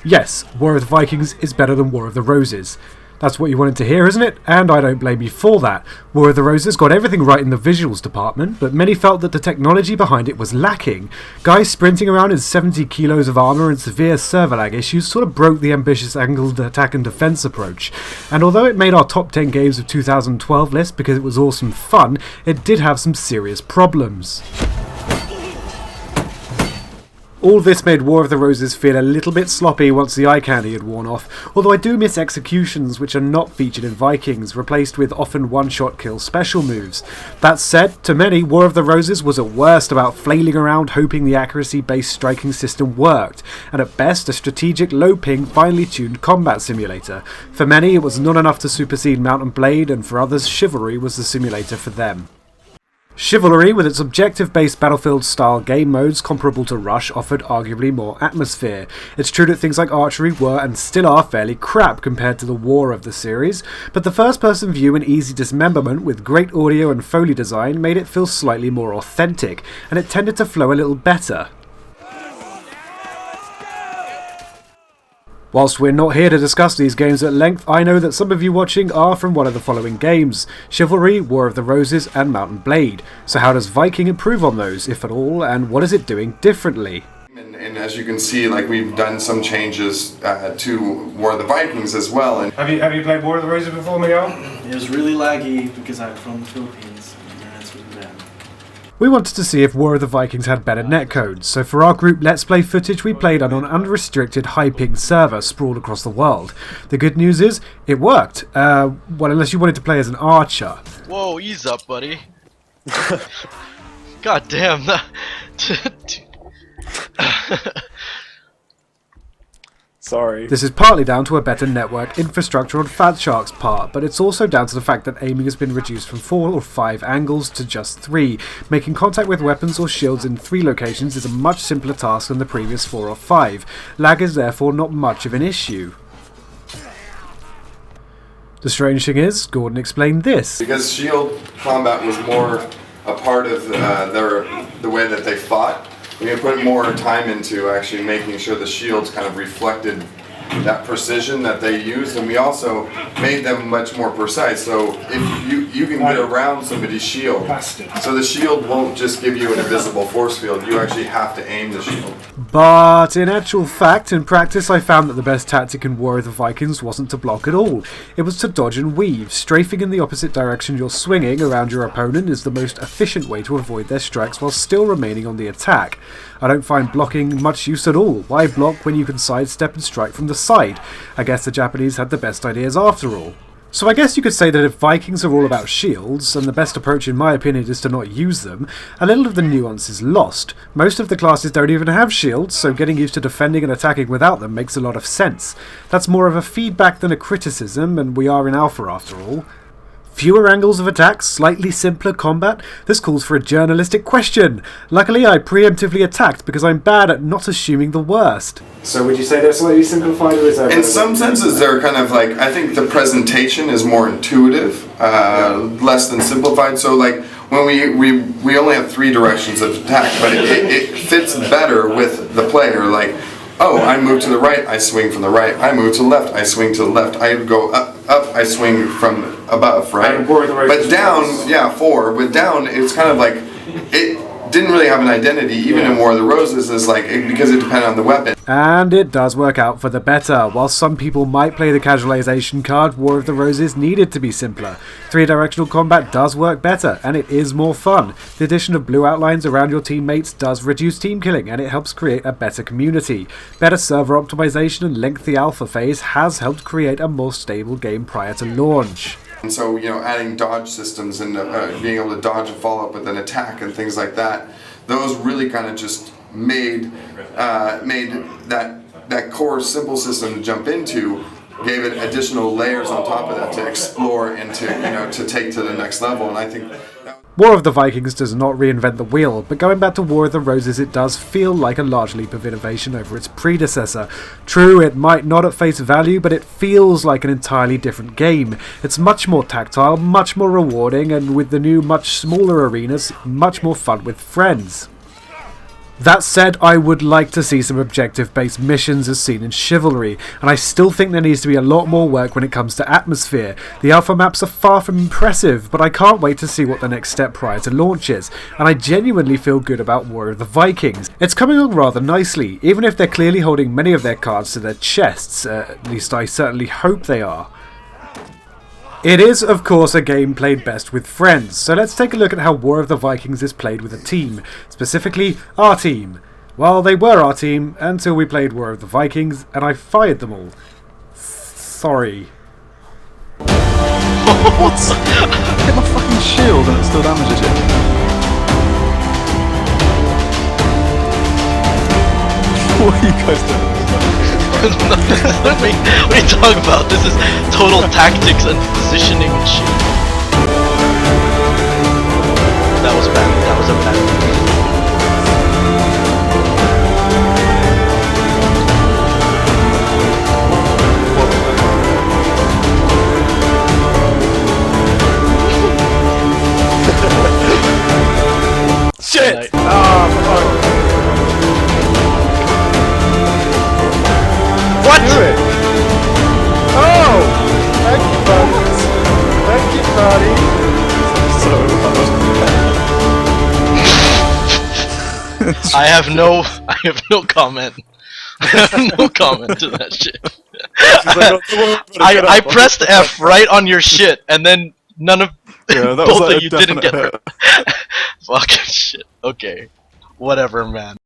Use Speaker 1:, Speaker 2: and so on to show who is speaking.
Speaker 1: Yes, War of the Vikings is better than War of the Roses. That's what you wanted to hear, isn't it? And I don't blame you for that. War of the Roses got everything right in the visuals department, but many felt that the technology behind it was lacking. Guys sprinting around in 70 kilos of armour and severe server lag issues sort of broke the ambitious angled attack and defence approach. And although it made our top 10 games of 2012 list because it was awesome fun, it did have some serious problems. All this made War of the Roses feel a little bit sloppy once the eye candy had worn off, although I do miss executions which are not featured in Vikings, replaced with often one-shot kill special moves. That said, to many, War of the Roses was at worst about flailing around hoping the accuracy-based striking system worked, and at best a strategic low-ping, finely tuned combat simulator. For many it was not enough to supersede Mount and Blade, and for others Chivalry was the simulator for them. Chivalry, with its objective-based Battlefield-style game modes comparable to Rush, offered arguably more atmosphere. It's true that things like archery were and still are fairly crap compared to the War of the series, but the first-person view and easy dismemberment with great audio and Foley design made it feel slightly more authentic, and it tended to flow a little better. Whilst we're not here to discuss these games at length, I know that some of you watching are from one of the following games: Chivalry, War of the Roses and Mount and Blade. So how does Viking improve on those, if at all, and what is it doing differently?
Speaker 2: And as you can see, like, we've done some changes to War of the Vikings as well. And
Speaker 3: have you played War of the Roses before, Miguel?
Speaker 4: It was really laggy because I'm from the Philippines and it's really bad.
Speaker 1: We wanted to see if War of the Vikings had better netcodes, so for our group Let's Play footage we played on an unrestricted high-ping server sprawled across the world. The good news is, it worked. Well, unless you wanted to play as an archer.
Speaker 5: Whoa, ease up, buddy. God damn.
Speaker 6: Sorry.
Speaker 1: This is partly down to a better network infrastructure on Fat Shark's part, but it's also down to the fact that aiming has been reduced from 4 or 5 angles to just 3. Making contact with weapons or shields in 3 locations is a much simpler task than the previous 4 or 5. Lag is therefore not much of an issue. The strange thing is, Gordon explained this.
Speaker 2: because shield combat was more a part of the way that they fought, we put more time into actually making sure the shields kind of reflected that precision that they used, and we also made them much more precise. So if you can get around somebody's shield, so the shield won't just give you an invisible force field, you actually have to aim the shield.
Speaker 1: But in actual fact, in practice, I found that the best tactic in War of the Vikings wasn't to block at all. It was to dodge and weave. Strafing in the opposite direction you're swinging around your opponent is the most efficient way to avoid their strikes while still remaining on the attack. I don't find blocking much use at all. Why block when you can sidestep and strike from the side? I guess the Japanese had the best ideas after all. So I guess you could say that if Vikings are all about shields, and the best approach in my opinion is to not use them, a little of the nuance is lost. Most of the classes don't even have shields, so getting used to defending and attacking without them makes a lot of sense. That's more of a feedback than a criticism, and we are in alpha after all. Fewer angles of attack, slightly simpler combat? This calls for a journalistic question. Luckily I preemptively attacked because I'm bad at not assuming the worst.
Speaker 3: So would you say they're slightly simplified, or is that...
Speaker 2: In some senses, they're kind of like, I think the presentation is more intuitive, less than simplified. So like when we only have 3 directions of attack, but it fits better with the player. Like, oh, I move to the right, I swing from the right. I move to the left, I swing to the left. I go up, I swing from above, right? But down, yeah, 4. With down, it's kind of like, it didn't really have an identity, even in War of the Roses, is like, because it depended on the weapon.
Speaker 1: And it does work out for the better. While some people might play the casualization card, War of the Roses needed to be simpler. 3-directional combat does work better, and it is more fun. The addition of blue outlines around your teammates does reduce team killing, and it helps create a better community. Better server optimization and lengthy alpha phase has helped create a more stable game prior to launch.
Speaker 2: And so, you know, adding dodge systems and being able to dodge and follow up with an attack and things like that, those really kind of just made that core simple system to jump into, gave it additional layers on top of that to explore and to, you know, to take to the next level. And I think
Speaker 1: War of the Vikings does not reinvent the wheel, but going back to War of the Roses, it does feel like a large leap of innovation over its predecessor. True, it might not at face value, but it feels like an entirely different game. It's much more tactile, much more rewarding, and with the new, much smaller arenas, much more fun with friends. That said, I would like to see some objective-based missions as seen in Chivalry, and I still think there needs to be a lot more work when it comes to atmosphere. The alpha maps are far from impressive, but I can't wait to see what the next step prior to launch is, and I genuinely feel good about War of the Vikings. It's coming along rather nicely, even if they're clearly holding many of their cards to their chests, at least I certainly hope they are. It is, of course, a game played best with friends, so let's take a look at how War of the Vikings is played with a team, specifically our team. Well, they were our team until we played War of the Vikings, and I fired them all. Sorry.
Speaker 6: What? I hit my fucking shield and it still damages you. What are you guys doing?
Speaker 5: What are you talking about? This is total tactics and positioning and shit. That was bad. That was a bad
Speaker 6: Shit!
Speaker 5: What?
Speaker 3: Do it! Oh! Thank you, buddy. Thank you, buddy.
Speaker 6: So
Speaker 5: I have no comment. I have no comment to that shit. I pressed F right on your shit, and then none of
Speaker 6: yeah, that was
Speaker 5: both
Speaker 6: like
Speaker 5: of you didn't get hurt. Fucking shit. Okay. Whatever, man.